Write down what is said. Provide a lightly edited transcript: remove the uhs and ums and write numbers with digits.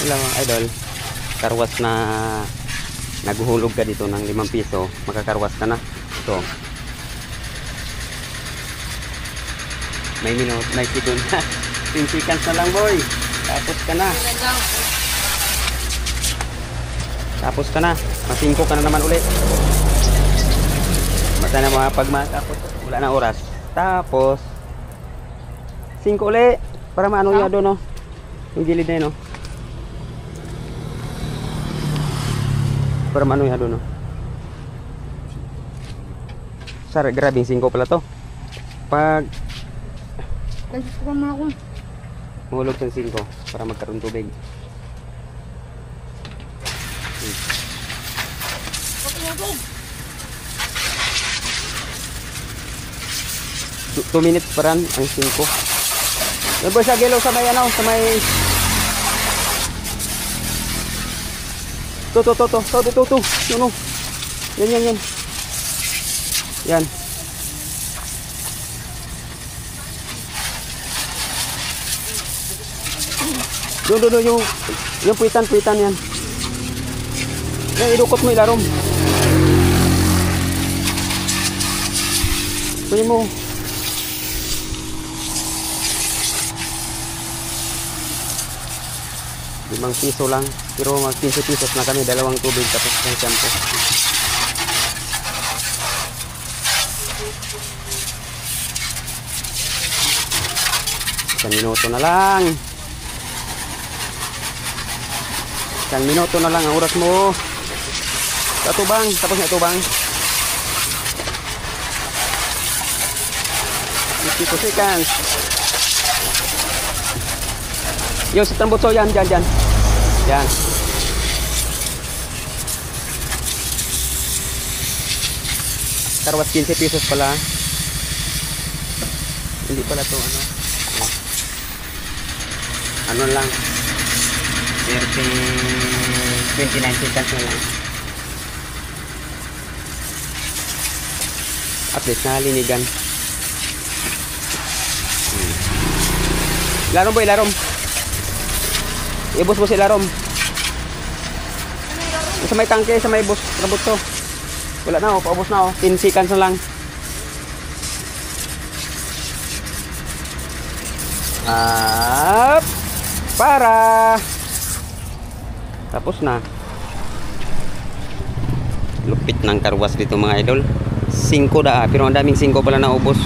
Hello idol, karwas na naguhulog ka dito ng 5 piso, makakarwas ka na. Ito may minute, may segundo na 10 seconds na lang boy, tapos ka na, tapos ka na, masingko ka na naman ulit. Basta na mga pag matapos, wala na oras, tapos 5 ulit para maano yung doon, no? Yung gilid na yun, no? Para maano yung doon, no? Sar, grabing 5 pala to. Pag mahulog ng 5 para magkaroon tubig. 2 minutes pa rin ang 5. Yan boy, sa gelo, sa may ano, sa may to yun, yan yan doon yung puwitan yan. Yan, idukot mo ilarom. Kunin mo. ₱5 lang, pero mag 15 pesos na kami, 2 tubig tapos ng shampoo. Isang minuto na lang. 1 minuto na lang ang oras mo. Sa tubang, tapos na tubang. 52 seconds. Yo, sa tambutso yan, dyan. Yan. Karwas 15 pesos pala. Hindi pala to ano. Ano lang. 29 seconds na lang. At least nalinigan. Larom boy, larom. Ibus mo si larom. Sa may tangke, sa may bus, rabot to. Wala na, paubos na, 10 seconds na lang. Up! Para! Tapos na. Lupit ng karwas dito mga idol. 5 pero ang daming 5 pala na ubos.